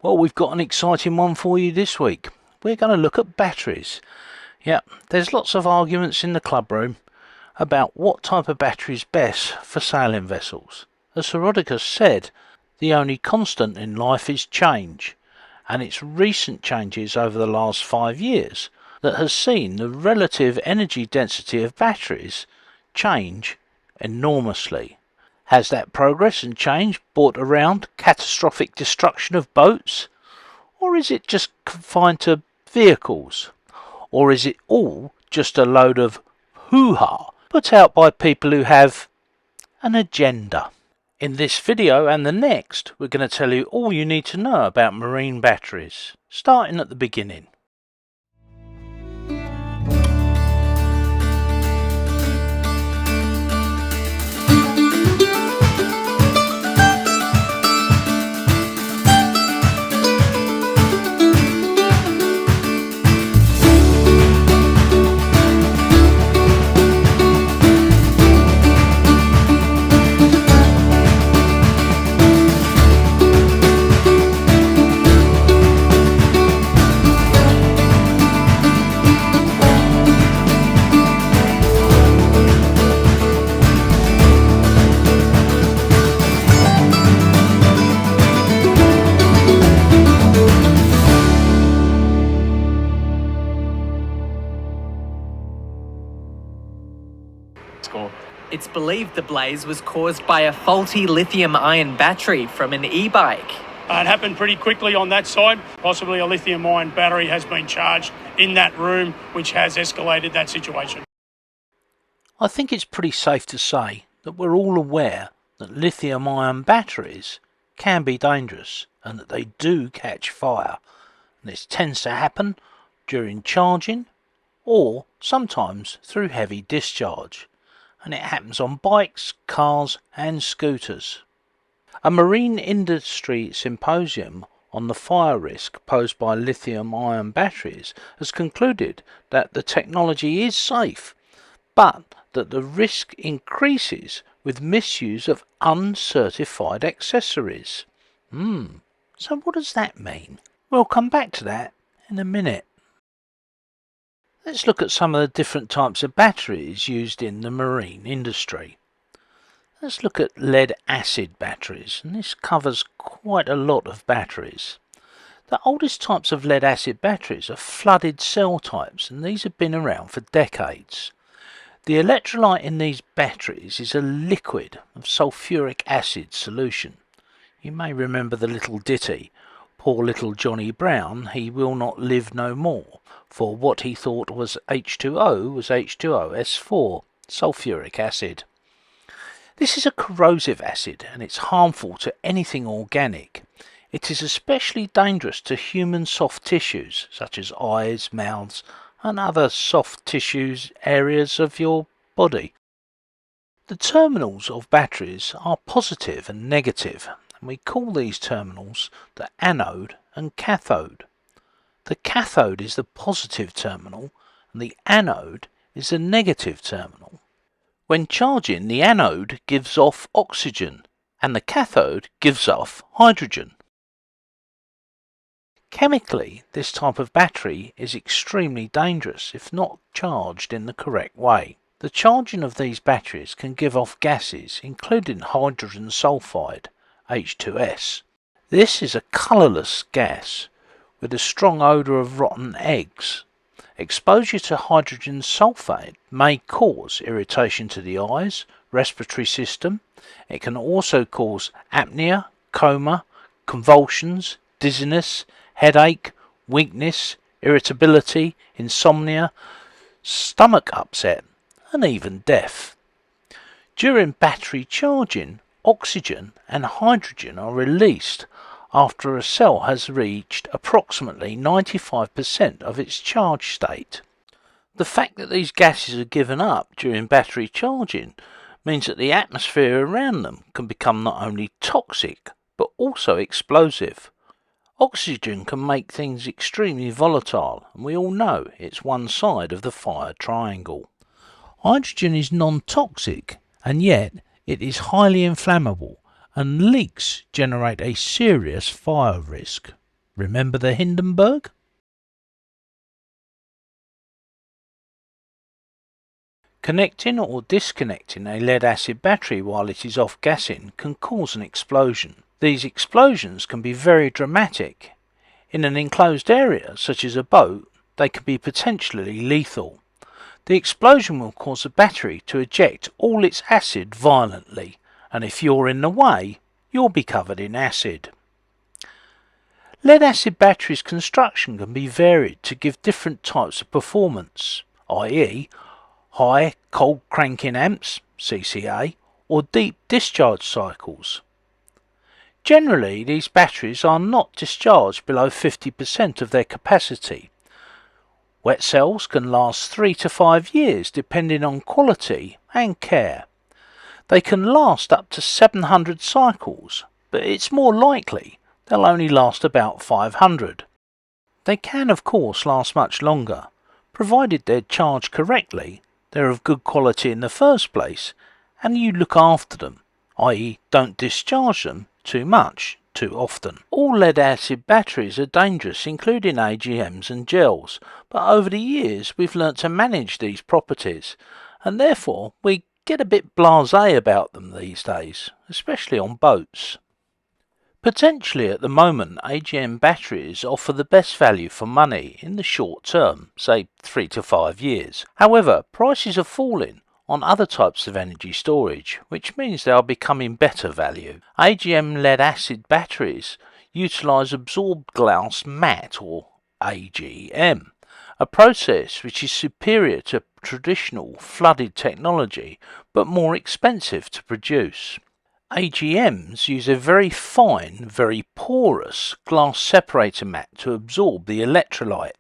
Well, we've got an exciting one for you this week. We're going to look at batteries. Yeah, there's lots of arguments in the club room about what type of battery is best for sailing vessels. As Herodotus said, the only constant in life is change, and it's recent changes over the last 5 years that has seen the relative energy density of batteries change enormously. Has that progress and change brought around catastrophic destruction of boats? Or is it just confined to vehicles? Or is it all just a load of hoo-ha put out by people who have an agenda? In this video and the next, we're going to tell you all you need to know about marine batteries, starting at the beginning. It's believed the blaze was caused by a faulty lithium-ion battery from an e-bike. It happened pretty quickly on that side. Possibly a lithium-ion battery has been charged in that room, which has escalated that situation. I think it's pretty safe to say that we're all aware that lithium-ion batteries can be dangerous and that they do catch fire. And this tends to happen during charging or sometimes through heavy discharge. And it happens on bikes, cars and scooters. A marine industry symposium on the fire risk posed by lithium-ion batteries has concluded that the technology is safe, but that the risk increases with misuse of uncertified accessories. So what does that mean? We'll come back to that in a minute. Let's look at some of the different types of batteries used in the marine industry. Let's look at lead-acid batteries, and this covers quite a lot of batteries. The oldest types of lead-acid batteries are flooded cell types, and these have been around for decades. The electrolyte in these batteries is a liquid of sulfuric acid solution. You may remember the little ditty, "Poor little Johnny Brown, he will not live no more, for what he thought was H2O was H2OS4, sulfuric acid." This is a corrosive acid and it's harmful to anything organic. It is especially dangerous to human soft tissues such as eyes, mouths and other soft tissues areas of your body. The terminals of batteries are positive and negative, and we call these terminals the anode and cathode. The cathode is the positive terminal and the anode is the negative terminal. When charging, the anode gives off oxygen and the cathode gives off hydrogen. Chemically, this type of battery is extremely dangerous if not charged in the correct way. The charging of these batteries can give off gases including hydrogen sulfide, H2S. This is a colourless gas with a strong odour of rotten eggs. Exposure to hydrogen sulfide may cause irritation to the eyes, respiratory system. It can also cause apnea, coma, convulsions, dizziness, headache, weakness, irritability, insomnia, stomach upset and even death. During battery charging, oxygen and hydrogen are released after a cell has reached approximately 95% of its charge state. The fact that these gases are given up during battery charging means that the atmosphere around them can become not only toxic but also explosive. Oxygen can make things extremely volatile, and we all know it's one side of the fire triangle. Hydrogen is non-toxic, and yet it is highly inflammable, and leaks generate a serious fire risk. Remember the Hindenburg? Connecting or disconnecting a lead-acid battery while it is off gassing can cause an explosion. These explosions can be very dramatic. In an enclosed area, such as a boat, they can be potentially lethal. The explosion will cause the battery to eject all its acid violently, and if you're in the way, you'll be covered in acid. Lead-acid batteries construction can be varied to give different types of performance, i.e. high cold cranking amps, CCA, or deep discharge cycles. Generally, these batteries are not discharged below 50% of their capacity. Wet cells can last 3 to 5 years depending on quality and care. They can last up to 700 cycles, but it's more likely they'll only last about 500. They can of course last much longer, provided they're charged correctly, they're of good quality in the first place, and you look after them, i.e. don't discharge them too much, too often. All lead-acid batteries are dangerous, including AGMs and gels, but over the years we've learnt to manage these properties, and therefore we get a bit blasé about them these days, especially on boats. Potentially at the moment, AGM batteries offer the best value for money in the short term, say 3 to 5 years. However, prices are falling on other types of energy storage, which means they are becoming better value. AGM lead-acid batteries utilise absorbed glass matte, or AGM, a process which is superior to traditional flooded technology, but more expensive to produce. AGMs use a very fine, very porous glass separator mat to absorb the electrolyte,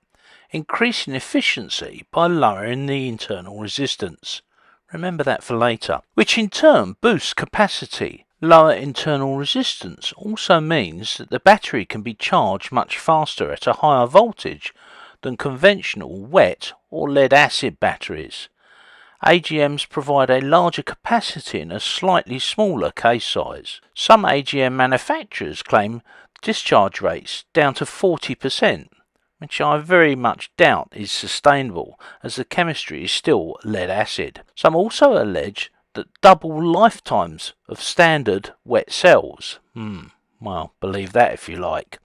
increasing efficiency by lowering the internal resistance. Remember that for later. Which in turn boosts capacity. Lower internal resistance also means that the battery can be charged much faster at a higher voltage than conventional wet or lead-acid batteries. AGMs provide a larger capacity in a slightly smaller case size. Some AGM manufacturers claim discharge rates down to 40%, which I very much doubt is sustainable as the chemistry is still lead-acid. Some also allege that double lifetimes of standard wet cells. Well, believe that if you like.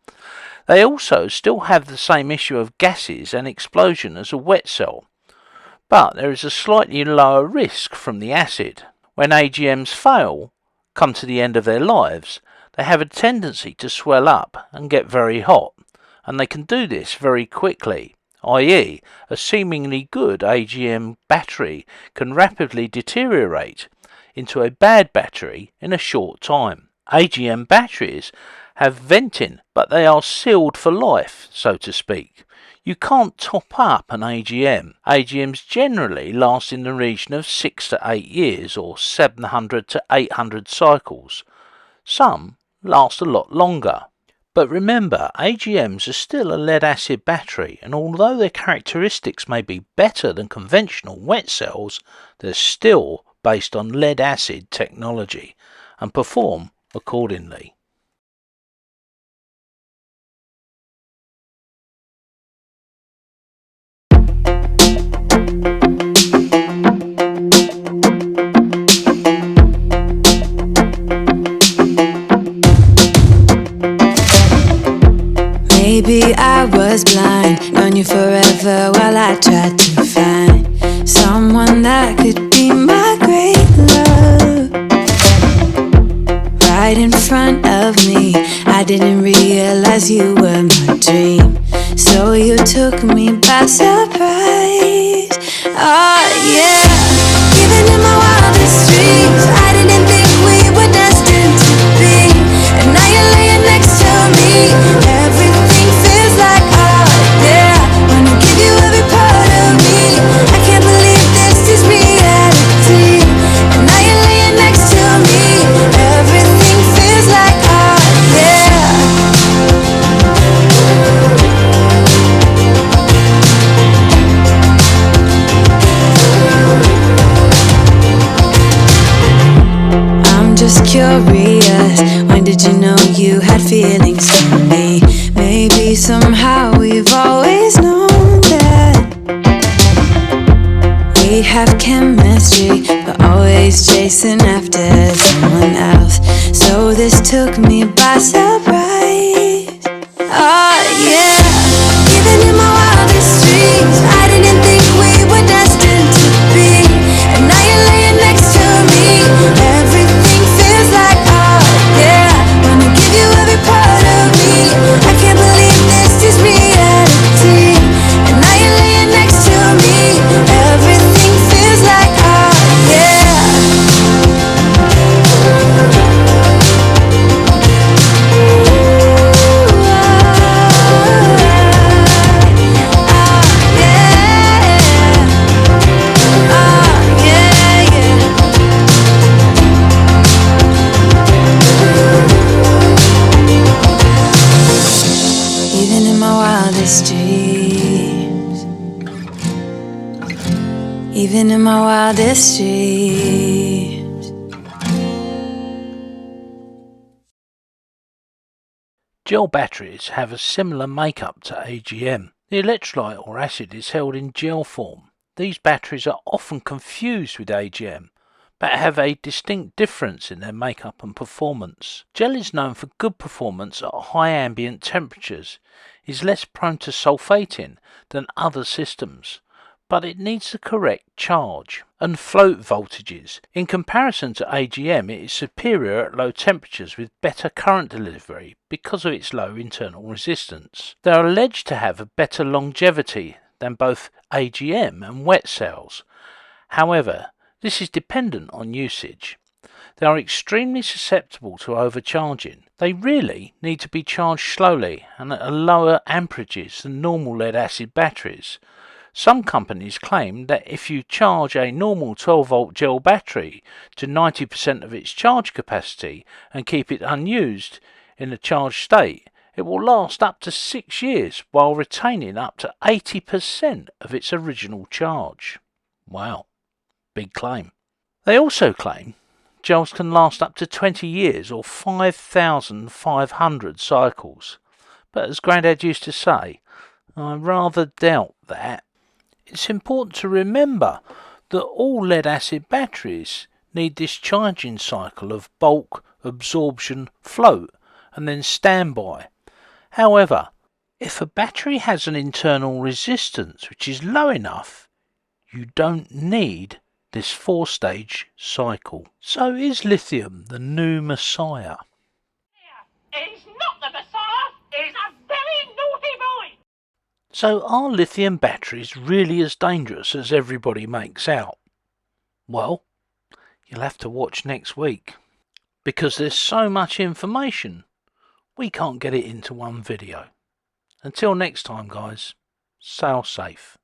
They also still have the same issue of gases and explosion as a wet cell, but there is a slightly lower risk from the acid. When AGMs come to the end of their lives, they have a tendency to swell up and get very hot, and they can do this very quickly, i.e. a seemingly good AGM battery can rapidly deteriorate into a bad battery in a short time. AGM batteries have venting, but they are sealed for life, so to speak. You can't top up an AGM. AGMs generally last in the region of 6 to 8 years, or 700 to 800 cycles. Some last a lot longer. But remember, AGMs are still a lead-acid battery, and although their characteristics may be better than conventional wet cells, they're still based on lead-acid technology and perform accordingly. Maybe I was blind, known you forever while I tried to find someone that could be my great love. Right in front of me, I didn't realize you were my dream, so you took me by surprise. Oh yeah, even in my wildest dreams, I didn't think we were destined to be, and now you're laying next to me. Everything feels like oh yeah, wanna give you every part of me. I can't believe this is reality, and now you're laying next to me. Everything feels like oh yeah. I'm just curious, when did you know you had feelings for me? Maybe we have chemistry, but always chasing after someone else. So this took me by surprise. Oh yeah, even in my wildest dreams, I didn't think we were destined to be. And now you're laying next to me. Everything feels like oh yeah. Wanna give you every part of me. I can't believe this is reality. And now you're laying next to me. Everything feels like oh yeah. Even in my wildest dreams, even in my wildest dreams. Gel batteries have a similar makeup to AGM. The electrolyte or acid is held in gel form. These batteries are often confused with AGM, but have a distinct difference in their makeup and performance. Gel is known for good performance at high ambient temperatures, is less prone to sulfating than other systems, but it needs the correct charge and float voltages. In comparison to AGM, it is superior at low temperatures with better current delivery because of its low internal resistance. They are alleged to have a better longevity than both AGM and wet cells. However, this is dependent on usage. They are extremely susceptible to overcharging. They really need to be charged slowly and at lower amperages than normal lead-acid batteries. Some companies claim that if you charge a normal 12-volt gel battery to 90% of its charge capacity and keep it unused in a charged state, it will last up to 6 years while retaining up to 80% of its original charge. Wow, big claim. They also claim gels can last up to 20 years or 5,500 cycles. But as Grandad used to say, I rather doubt that. It's important to remember that all lead-acid batteries need this charging cycle of bulk, absorption, float, and then standby. However, if a battery has an internal resistance which is low enough, you don't need this 4-stage cycle. So is lithium the new messiah? He's not the Messiah, he's a very naughty boy! So are lithium batteries really as dangerous as everybody makes out? Well, you'll have to watch next week, because there's so much information, we can't get it into one video. Until next time guys, sail safe.